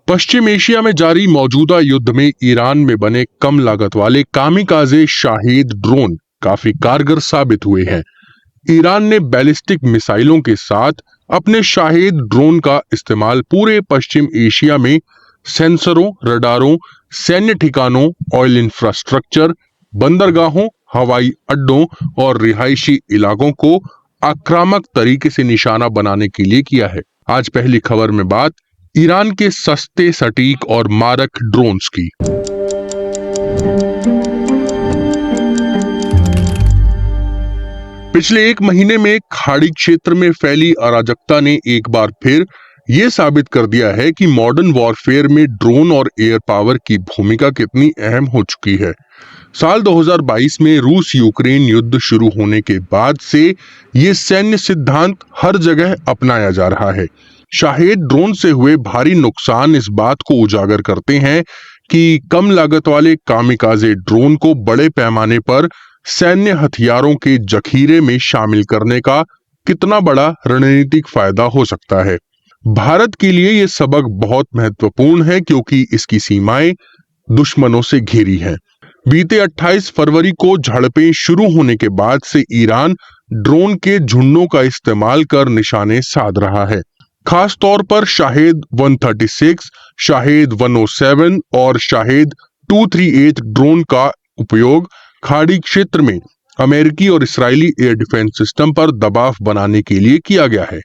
पश्चिम Asia में जारी मौजूदा युद्ध में ईरान में बने कम लागत वाले कामिकाजे शाहिद ड्रोन काफी कारगर साबित हुए हैं। ईरान ने बैलिस्टिक मिसाइलों के साथ अपने शाहिद ड्रोन का इस्तेमाल पूरे पश्चिम एशिया में सेंसरों, रडारों, सैन्य ठिकानों, ऑयल इंफ्रास्ट्रक्चर, बंदरगाहों, हवाई अड्डों और रिहायशी इलाकों को आक्रामक तरीके से निशाना बनाने के लिए किया है। आज पहली खबर में बात ईरान के सस्ते, सटीक और मारक ड्रोन्स की। पिछले एक महीने में खाड़ी क्षेत्र में फैली अराजकता ने एक बार फिर यह साबित कर दिया है कि मॉडर्न वॉरफेयर में ड्रोन और एयर पावर की भूमिका कितनी अहम हो चुकी है। साल 2022 में रूस यूक्रेन युद्ध शुरू होने के बाद से ये सैन्य सिद्धांत हर जगह अपनाया जा रहा है। शाहिद ड्रोन से हुए भारी नुकसान इस बात को उजागर करते हैं कि कम लागत वाले कामिकाजे ड्रोन को बड़े पैमाने पर सैन्य हथियारों के जखीरे में शामिल करने का कितना बड़ा रणनीतिक फायदा हो सकता है। भारत के लिए यह सबक बहुत महत्वपूर्ण है क्योंकि इसकी सीमाएं दुश्मनों से घिरी हैं। बीते 28 फरवरी को झड़पें शुरू होने के बाद से ईरान ड्रोन के झुंडों का इस्तेमाल कर निशाने साध रहा है। खास तौर पर शाहिद 136, शाहिद 107 और शाहिद 238 ड्रोन का उपयोग खाड़ी क्षेत्र में अमेरिकी और इस्राएली एयर डिफेंस सिस्टम पर दबाव बनाने के लिए किया गया है।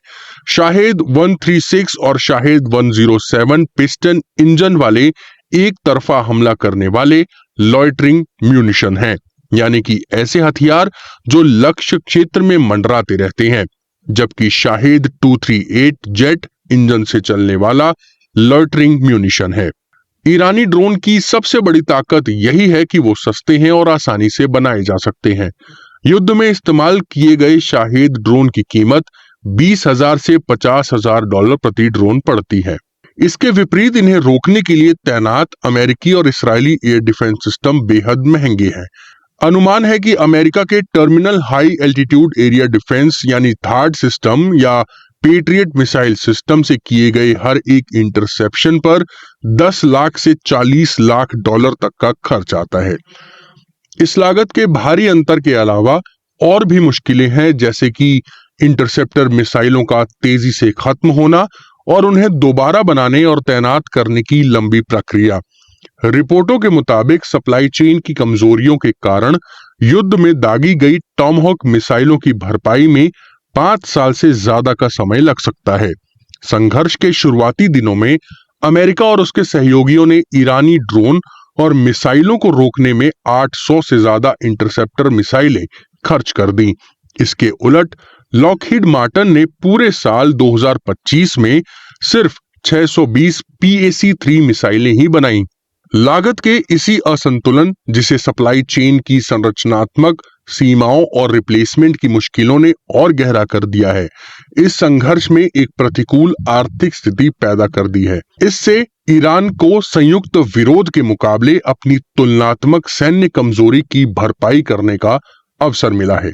शाहिद 136 और शाहिद 107 पिस्टन इंजन वाले एक तरफा हमला करने वाले लॉइटरिंग म्यूनिशन हैं, यानी कि ऐसे हथियार जो लक्ष्य क्षेत्र में मंडराते रहते हैं, जबकि शाहिद 238 जेट इंजन से चलने वाला लॉइटरिंग म्यूनिशन है। ईरानी ड्रोन की सबसे बड़ी ताकत यही है कि वो सस्ते हैं और आसानी से बनाए जा सकते हैं। युद्ध में इस्तेमाल किए गए शाहिद ड्रोन की कीमत 20,000 से 50,000 डॉलर प्रति ड्रोन पड़ती है। इसके विपरीत इन्हें रोकने के लिए तैनात अमेरिकी और इस्राएली एयर डिफेंस सिस्टम बेहद महंगे हैं। अनुमान है कि अमेरिका के terminal high altitude area defence यानी थार्ड सिस्टम या पेट्रियट मिसाइल सिस्टम से किए गए हर एक इंटरसेप्शन पर 10 लाख से 40 लाख डॉलर तक का खर्च आता है। इस लागत के भारी अंतर के अलावा और भी मुश्किलें हैं, जैसे कि इंटरसेप्टर मिसाइलों का तेजी से खत्म होना और उन्हें दोबारा बनाने और तैनात करने की लंबी प्रक्रिया। रिपोर्टों के मुताबिक सप्लाई चेन की कमजोरियों के कारण युद्ध में दागी गई टॉमहॉक मिसाइलों की भरपाई में 5 साल से ज्यादा का समय लग सकता है। संघर्ष के शुरुआती दिनों में अमेरिका और उसके सहयोगियों ने ईरानी ड्रोन और मिसाइलों को रोकने में 800 से ज्यादा इंटरसेप्टर मिसाइलें खर्च कर दी। इसके उलट लॉकहीड मार्टिन ने पूरे साल 2025 में सिर्फ 620 PAC-3 मिसाइलें ही बनाई। लागत के इसी असंतुलन, जिसे सप्लाई चेन की संरचनात्मक सीमाओं और रिप्लेसमेंट की मुश्किलों ने और गहरा कर दिया है, इस संघर्ष में एक प्रतिकूल आर्थिक स्थिति पैदा कर दी है। इससे ईरान को संयुक्त विरोध के मुकाबले अपनी तुलनात्मक सैन्य कमजोरी की भरपाई करने का अवसर मिला है।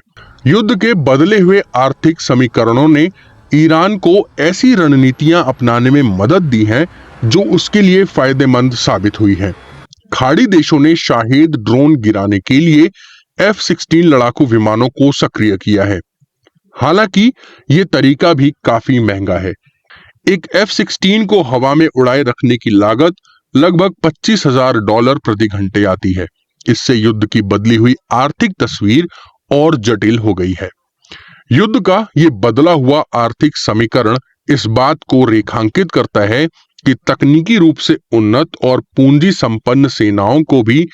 युद्ध के बदले हुए आर्थिक समीकरणों ने ईरान को ऐसी रणनीतियां अपनाने में मदद दी है जो उसके लिए फायदेमंद साबित हुई है। खाड़ी देशों ने शाहिद ड्रोन गिराने के लिए F-16 लड़ाकू विमानों को सक्रिय किया है। हालांकि ये तरीका भी काफी महंगा है। एक F-16 को हवा में उड़ाए रखने की लागत लगभग 25,000 डॉलर प्रति घंटे आती है। इससे युद्ध की बदली हुई आर्थिक तस्वीर और जटिल हो गई है। युद्ध का ये बदला हुआ आर्थिक समीकरण इस बात को रेखांकित करता है कि तकनीकी रूप से उन्नत और पूंजी संपन्न सेनाओं को भी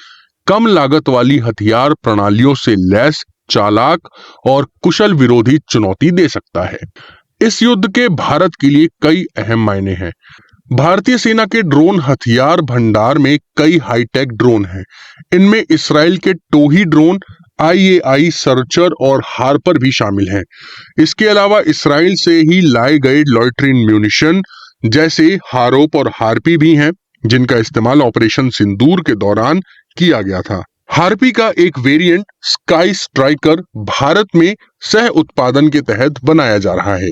कम लागत वाली हथियार प्रणालियों से लैस, चालाक और कुशल विरोधी चुनौती दे सकता है। इस युद्ध के भारत के लिए कई अहम मायने हैं। भारतीय सेना के ड्रोन हथियार भंडार में कई हाईटेक ड्रोन हैं। इनमें इसराइल के टोही ड्रोन, IAI सर्चर और हार्पर भी शामिल हैं। इसके अलावा इसराइल से ही लाए गए लॉइटरिंग म्यूनिशन जैसे हारोप और हार्पी भी हैं, जिनका इस्तेमाल ऑपरेशन सिंदूर के दौरान किया गया था। हार्पी का एक वेरिएंट स्काई स्ट्राइकर भारत में सह उत्पादन के तहत बनाया जा रहा है।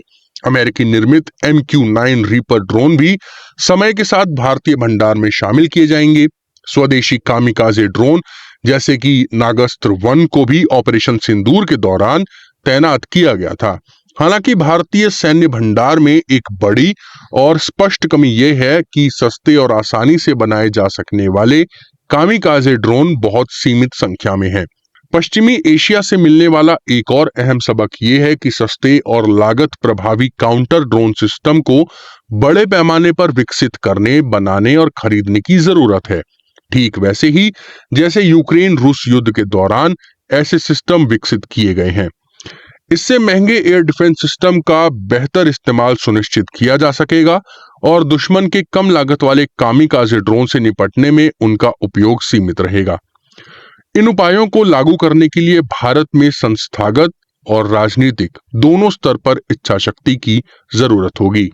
अमेरिकी निर्मित MQ-9 रीपर ड्रोन भी समय के साथ भारतीय भंडार में शामिल किए जाएंगे। स्वदेशी कामिकाजे ड्रोन जैसे कि नागास्त्र 1 को भी ऑपरेशन सिंदूर के दौरान तैनात किया गया था। हालांकि भारतीय सैन्य भंडार में एक बड़ी और स्पष्ट कमी यह है कि सस्ते और आसानी से बनाए जा सकने वाले कामिकाजे ड्रोन बहुत सीमित संख्या में हैं। पश्चिमी एशिया से मिलने वाला एक और अहम सबक यह है कि सस्ते और लागत प्रभावी काउंटर ड्रोन सिस्टम को बड़े पैमाने पर विकसित करने, बनाने और खरीदने की जरूरत है। ठीक वैसे ही जैसे यूक्रेन रूस युद्ध के दौरान ऐसे सिस्टम विकसित किए गए हैं। इससे महंगे एयर डिफेंस सिस्टम का बेहतर इस्तेमाल सुनिश्चित किया जा सकेगा और दुश्मन के कम लागत वाले कामिकाजे ड्रोन से निपटने में उनका उपयोग सीमित रहेगा। इन उपायों को लागू करने के लिए भारत में संस्थागत और राजनीतिक दोनों स्तर पर इच्छा शक्ति की जरूरत होगी।